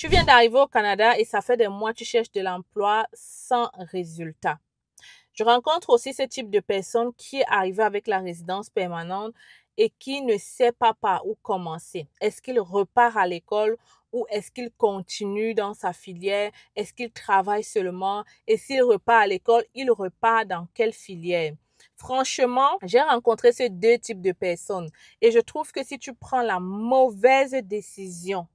Tu viens d'arriver au Canada et ça fait des mois que tu cherches de l'emploi sans résultat. Je rencontre aussi ce type de personne qui est arrivée avec la résidence permanente et qui ne sait pas par où commencer. Est-ce qu'il repart à l'école ou est-ce qu'il continue dans sa filière? Est-ce qu'il travaille seulement? Et s'il repart à l'école, il repart dans quelle filière? Franchement, j'ai rencontré ces deux types de personnes et je trouve que si tu prends la mauvaise décision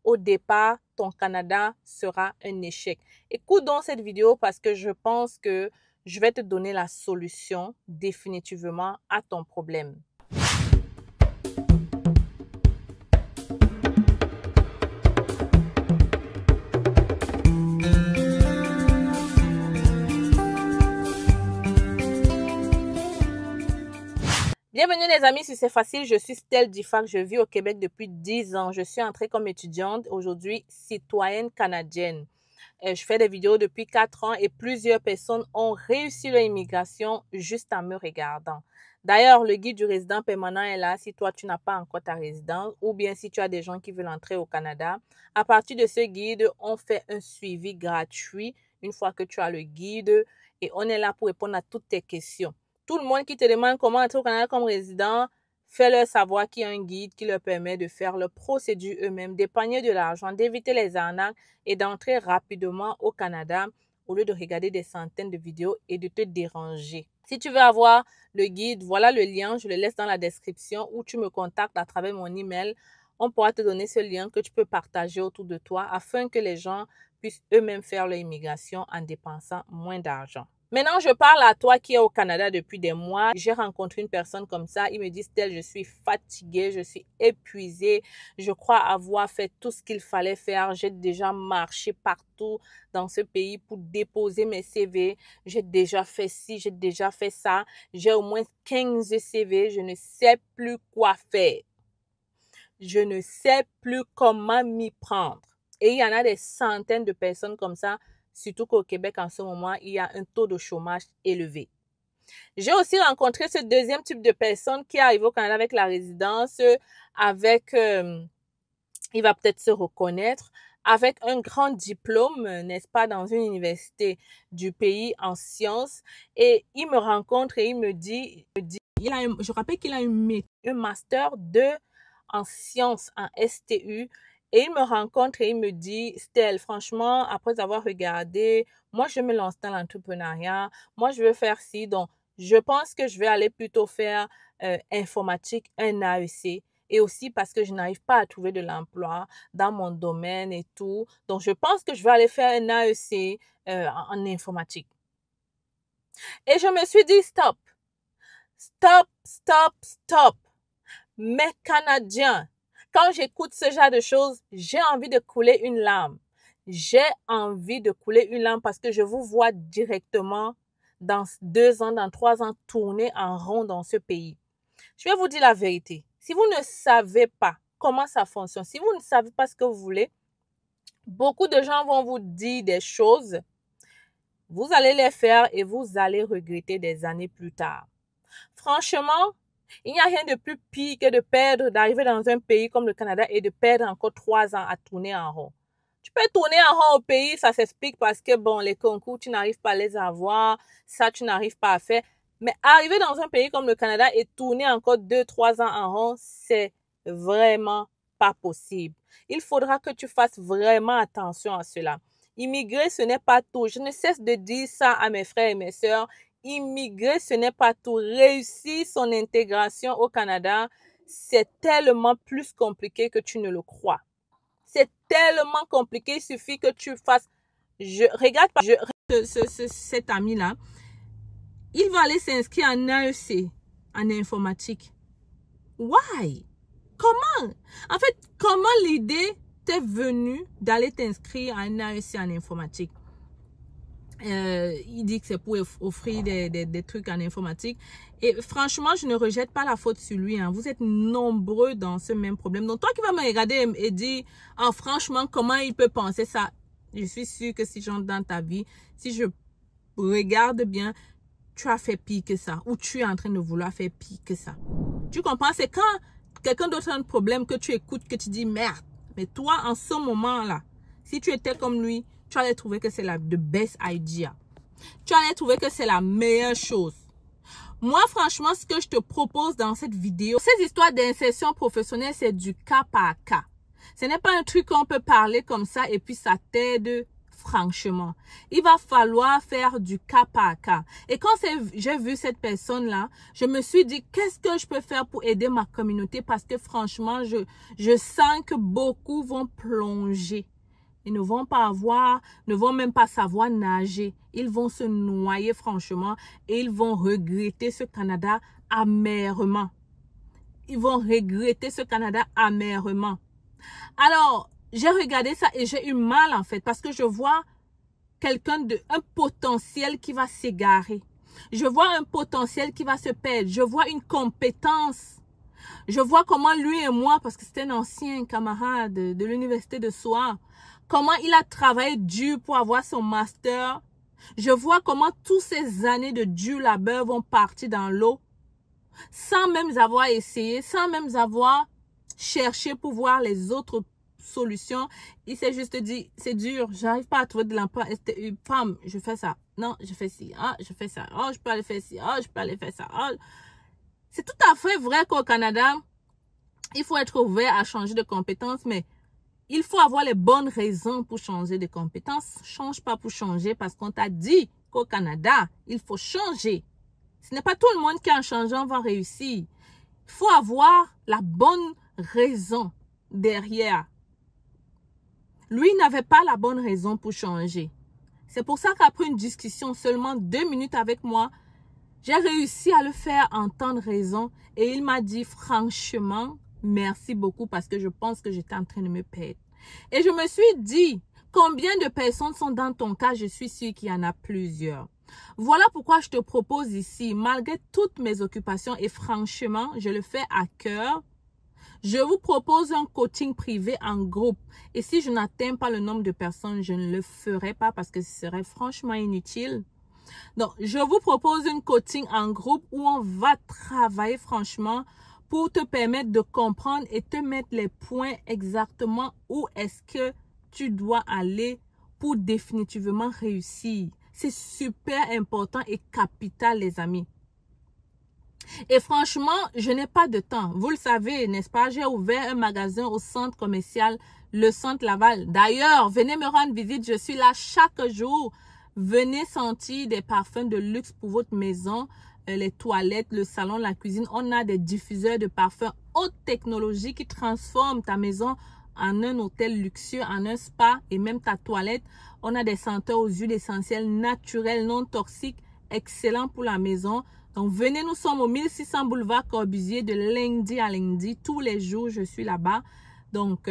au départ, ton Canada sera un échec. Écoute donc cette vidéo parce que je pense que je vais te donner la solution définitivement à ton problème. Bienvenue les amis sur C'est Facile, je suis Stell Diffac, je vis au Québec depuis 10 ans. Je suis entrée comme étudiante, aujourd'hui citoyenne canadienne. Je fais des vidéos depuis 4 ans et plusieurs personnes ont réussi leur immigration juste en me regardant. D'ailleurs, le guide du résident permanent est là si toi tu n'as pas encore ta résidence ou bien si tu as des gens qui veulent entrer au Canada. À partir de ce guide, on fait un suivi gratuit une fois que tu as le guide et on est là pour répondre à toutes tes questions. Tout le monde qui te demande comment entrer au Canada comme résident, fais-leur savoir qu'il y a un guide qui leur permet de faire leur procédure eux-mêmes, d'épargner de l'argent, d'éviter les arnaques et d'entrer rapidement au Canada au lieu de regarder des centaines de vidéos et de te déranger. Si tu veux avoir le guide, voilà le lien, je le laisse dans la description ou tu me contactes à travers mon email. On pourra te donner ce lien que tu peux partager autour de toi afin que les gens puissent eux-mêmes faire leur immigration en dépensant moins d'argent. Maintenant, je parle à toi qui es au Canada depuis des mois. J'ai rencontré une personne comme ça. Il me dit, Stell, je suis fatiguée, je suis épuisée. Je crois avoir fait tout ce qu'il fallait faire. J'ai déjà marché partout dans ce pays pour déposer mes CV. J'ai déjà fait ci, j'ai déjà fait ça. J'ai au moins 15 CV. Je ne sais plus quoi faire. Je ne sais plus comment m'y prendre. Et il y en a des centaines de personnes comme ça. Surtout qu'au Québec, en ce moment, il y a un taux de chômage élevé. J'ai aussi rencontré ce deuxième type de personne qui arrive au Canada avec la résidence, il va peut-être se reconnaître, avec un grand diplôme, n'est-ce pas, dans une université du pays en sciences. Et il me rencontre et il me dit je rappelle qu'il a un master 2 en sciences, en STU. Et il me rencontre et il me dit, Stell, franchement, après avoir regardé, moi, je me lance dans l'entrepreneuriat. Moi, je veux faire ci. Donc, je pense que je vais aller plutôt faire informatique, un AEC. Et aussi parce que je n'arrive pas à trouver de l'emploi dans mon domaine et tout. Donc, je pense que je vais aller faire un AEC en informatique. Et je me suis dit, stop. Stop, stop, stop. Mes Canadiens, quand j'écoute ce genre de choses, j'ai envie de couler une larme. J'ai envie de couler une larme parce que je vous vois directement dans 2 ans, dans 3 ans, tourner en rond dans ce pays. Je vais vous dire la vérité. Si vous ne savez pas comment ça fonctionne, si vous ne savez pas ce que vous voulez, beaucoup de gens vont vous dire des choses. Vous allez les faire et vous allez regretter des années plus tard. Franchement, il n'y a rien de plus pire que de perdre, d'arriver dans un pays comme le Canada et de perdre encore 3 ans à tourner en rond. Tu peux tourner en rond au pays, ça s'explique parce que, bon, les concours, tu n'arrives pas à les avoir, ça, tu n'arrives pas à faire. Mais arriver dans un pays comme le Canada et tourner encore 2-3 ans en rond, c'est vraiment pas possible. Il faudra que tu fasses vraiment attention à cela. Immigrer, ce n'est pas tout. Je ne cesse de dire ça à mes frères et mes sœurs. Immigrer, ce n'est pas tout. Réussir son intégration au Canada, c'est tellement plus compliqué que tu ne le crois. C'est tellement compliqué, il suffit que tu fasses... Cet ami-là, il va aller s'inscrire en AEC, en informatique. Why? Comment? En fait, comment l'idée t'est venue d'aller t'inscrire en AEC en informatique? Il dit que c'est pour offrir des trucs en informatique. Et franchement, je ne rejette pas la faute sur lui. Hein. Vous êtes nombreux dans ce même problème. Donc, toi qui vas me regarder et dire, ah, franchement, comment il peut penser ça? Je suis sûre que si j'entre dans ta vie, si je regarde bien, tu as fait pire que ça. Ou tu es en train de vouloir faire pire que ça. Tu comprends? C'est quand quelqu'un d'autre a un problème que tu écoutes, que tu dis, merde. Mais toi, en ce moment-là, Si tu étais comme lui, tu allais trouver que c'est la the best idea. Tu allais trouver que c'est la meilleure chose. Moi, franchement, ce que je te propose dans cette vidéo, cette histoire d'insertion professionnelle, c'est du cas par cas. Ce n'est pas un truc qu'on peut parler comme ça et puis ça t'aide franchement. Il va falloir faire du cas par cas. Et quand j'ai vu cette personne-là, je me suis dit, qu'est-ce que je peux faire pour aider ma communauté? Parce que franchement, je sens que beaucoup vont plonger. Ils ne vont même pas savoir nager. Ils vont se noyer franchement et ils vont regretter ce Canada amèrement. Ils vont regretter ce Canada amèrement. Alors, j'ai regardé ça et j'ai eu mal en fait parce que je vois un potentiel qui va s'égarer. Je vois un potentiel qui va se perdre. Je vois une compétence. Je vois comment lui et moi, parce que c'était un ancien camarade de l'université de Soir, comment il a travaillé dur pour avoir son master. Je vois comment toutes ces années de dur labeur vont partir dans l'eau sans même avoir essayé, sans même avoir cherché pour voir les autres solutions. Il s'est juste dit, c'est dur, j'arrive pas à trouver de l'emploi. Femme, je fais ça. Non, je fais ci. Ah, je fais ça. Oh, je peux aller faire ci. Oh, je peux aller faire ça. Oh. C'est tout à fait vrai qu'au Canada, il faut être ouvert à changer de compétences, mais il faut avoir les bonnes raisons pour changer de compétences. Change pas pour changer parce qu'on t'a dit qu'au Canada, il faut changer. Ce n'est pas tout le monde qui en changeant va réussir. Il faut avoir la bonne raison derrière. Lui n'avait pas la bonne raison pour changer. C'est pour ça qu'après une discussion seulement 2 minutes avec moi, j'ai réussi à le faire entendre raison et il m'a dit franchement, merci beaucoup parce que je pense que j'étais en train de me perdre. Et je me suis dit, combien de personnes sont dans ton cas? Je suis sûre qu'il y en a plusieurs. Voilà pourquoi je te propose ici, malgré toutes mes occupations et franchement, je le fais à cœur, je vous propose un coaching privé en groupe. Et si je n'atteins pas le nombre de personnes, je ne le ferai pas parce que ce serait franchement inutile. Donc, je vous propose un coaching en groupe où on va travailler franchement pour te permettre de comprendre et te mettre les points exactement où est-ce que tu dois aller pour définitivement réussir. C'est super important et capital, les amis. Et franchement, je n'ai pas de temps. Vous le savez, n'est-ce pas? J'ai ouvert un magasin au centre commercial, le centre Laval. D'ailleurs, venez me rendre visite. Je suis là chaque jour. Venez sentir des parfums de luxe pour votre maison, les toilettes, le salon, la cuisine. On a des diffuseurs de parfums haute technologie qui transforment ta maison en un hôtel luxueux, en un spa et même ta toilette. On a des senteurs aux huiles essentielles naturelles, non toxiques, excellents pour la maison. Donc, venez, nous sommes au 1600 boulevard Corbusier de lundi à lundi. Tous les jours, je suis là-bas. Donc,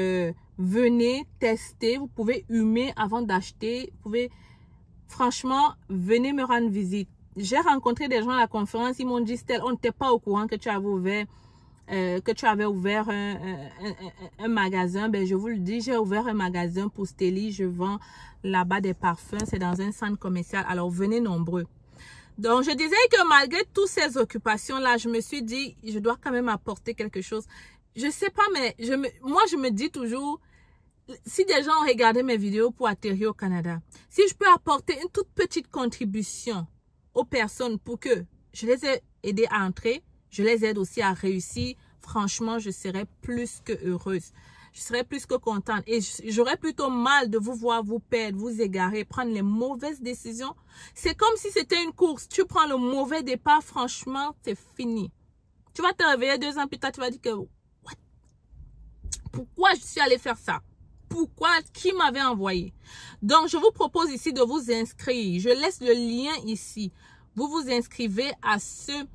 venez tester. Vous pouvez humer avant d'acheter. Vous pouvez... Franchement, venez me rendre visite. J'ai rencontré des gens à la conférence. Ils m'ont dit, Stell, on n'était pas au courant que tu avais ouvert un magasin. Ben, je vous le dis, j'ai ouvert un magasin pour Stelly. Je vends là-bas des parfums. C'est dans un centre commercial. Alors, venez nombreux. Donc, je disais que malgré toutes ces occupations-là, je me suis dit, je dois quand même apporter quelque chose. Je sais pas, mais moi, je me dis toujours... Si des gens ont regardé mes vidéos pour atterrir au Canada, si je peux apporter une toute petite contribution aux personnes pour que je les ai aidés à entrer, je les aide aussi à réussir, franchement, je serais plus que heureuse. Je serais plus que contente et j'aurais plutôt mal de vous voir vous perdre, vous égarer, prendre les mauvaises décisions. C'est comme si c'était une course. Tu prends le mauvais départ, franchement, c'est fini. Tu vas te réveiller 2 ans plus tard, tu vas dire que what? Pourquoi je suis allée faire ça? Pourquoi? Qui m'avait envoyé? Donc, je vous propose ici de vous inscrire. Je laisse le lien ici. Vous vous inscrivez à ce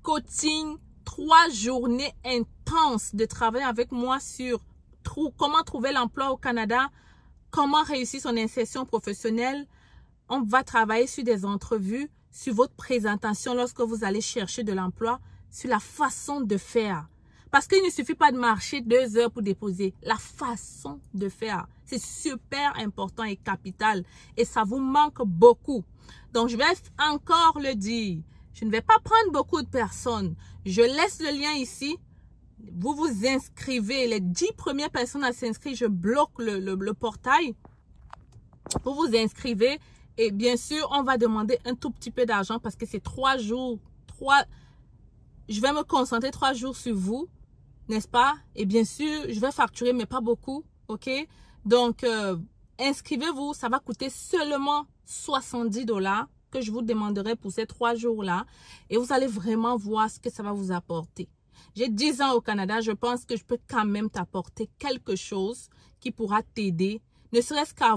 coaching 3 journées intenses de travail avec moi sur comment trouver l'emploi au Canada, comment réussir son insertion professionnelle. On va travailler sur des entrevues, sur votre présentation lorsque vous allez chercher de l'emploi, sur la façon de faire. Parce qu'il ne suffit pas de marcher 2 heures pour déposer. La façon de faire, c'est super important et capital. Et ça vous manque beaucoup. Donc, je vais encore le dire. Je ne vais pas prendre beaucoup de personnes. Je laisse le lien ici. Vous vous inscrivez. Les 10 premières personnes à s'inscrire, je bloque le portail. Vous vous inscrivez et bien sûr, on va demander un tout petit peu d'argent parce que c'est 3 jours. Je vais me concentrer 3 jours sur vous, n'est-ce pas? Et bien sûr, je vais facturer, mais pas beaucoup, ok? Donc, inscrivez-vous, ça va coûter seulement 70 $ que je vous demanderai pour ces 3 jours-là. Et vous allez vraiment voir ce que ça va vous apporter. J'ai 10 ans au Canada, je pense que je peux quand même t'apporter quelque chose qui pourra t'aider, ne serait-ce qu'à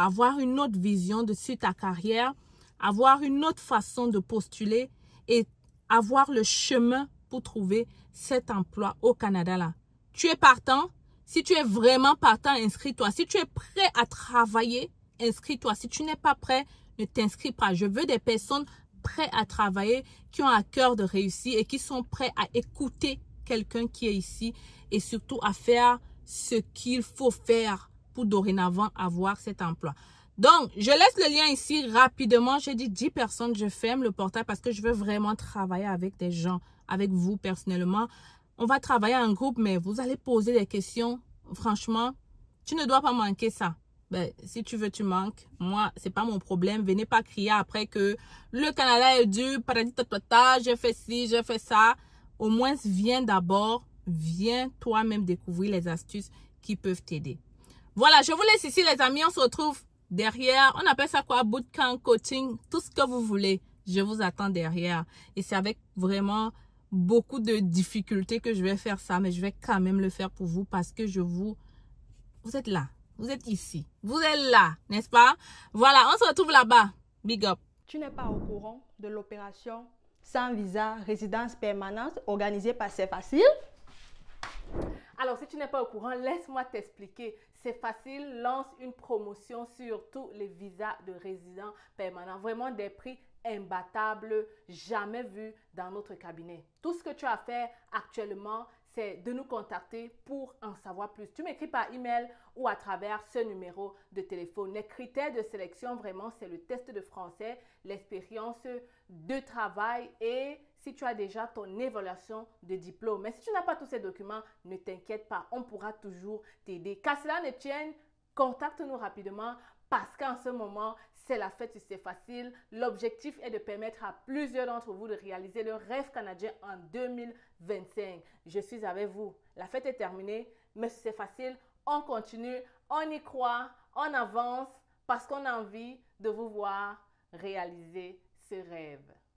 avoir une autre vision sur ta carrière, avoir une autre façon de postuler et avoir le chemin pour trouver cet emploi au Canada là. Tu es partant? Si tu es vraiment partant, inscris-toi. Si tu es prêt à travailler, inscris-toi. Si tu n'es pas prêt, ne t'inscris pas. Je veux des personnes prêtes à travailler, qui ont à cœur de réussir et qui sont prêts à écouter quelqu'un qui est ici et surtout à faire ce qu'il faut faire pour dorénavant avoir cet emploi. Donc, je laisse le lien ici rapidement. J'ai dit 10 personnes, je ferme le portail parce que je veux vraiment travailler avec des gens, avec vous personnellement. On va travailler en groupe, mais vous allez poser des questions. Franchement, tu ne dois pas manquer ça. Ben, si tu veux, tu manques. Moi, c'est pas mon problème. Venez pas crier après que le Canada est dur, j'ai fait ci, j'ai fait ça. Au moins, viens d'abord. Viens toi-même découvrir les astuces qui peuvent t'aider. Voilà, je vous laisse ici, les amis. On se retrouve derrière. On appelle ça quoi? Bootcamp, coaching, tout ce que vous voulez. Je vous attends derrière. Et c'est avec vraiment beaucoup de difficultés que je vais faire ça, mais je vais quand même le faire pour vous parce que vous êtes là, vous êtes ici, vous êtes là, n'est-ce pas? Voilà, on se retrouve là-bas. Big up. Tu n'es pas au courant de l'opération sans visa résidence permanente organisée par C'est Facile? Alors, si tu n'es pas au courant, laisse-moi t'expliquer. C'est facile, lance une promotion sur tous les visas de résidents permanents. Vraiment des prix imbattables, jamais vus dans notre cabinet. Tout ce que tu as à faire actuellement, c'est de nous contacter pour en savoir plus. Tu m'écris par email ou à travers ce numéro de téléphone. Les critères de sélection, vraiment, c'est le test de français, l'expérience de travail et si tu as déjà ton évaluation de diplôme. Mais si tu n'as pas tous ces documents, ne t'inquiète pas, on pourra toujours t'aider. Qu'à cela ne tienne, contacte-nous rapidement parce qu'en ce moment, c'est la fête, c'est facile. L'objectif est de permettre à plusieurs d'entre vous de réaliser le rêve canadien en 2025. Je suis avec vous. La fête est terminée, mais c'est facile. On continue, on y croit, on avance parce qu'on a envie de vous voir réaliser ce rêve.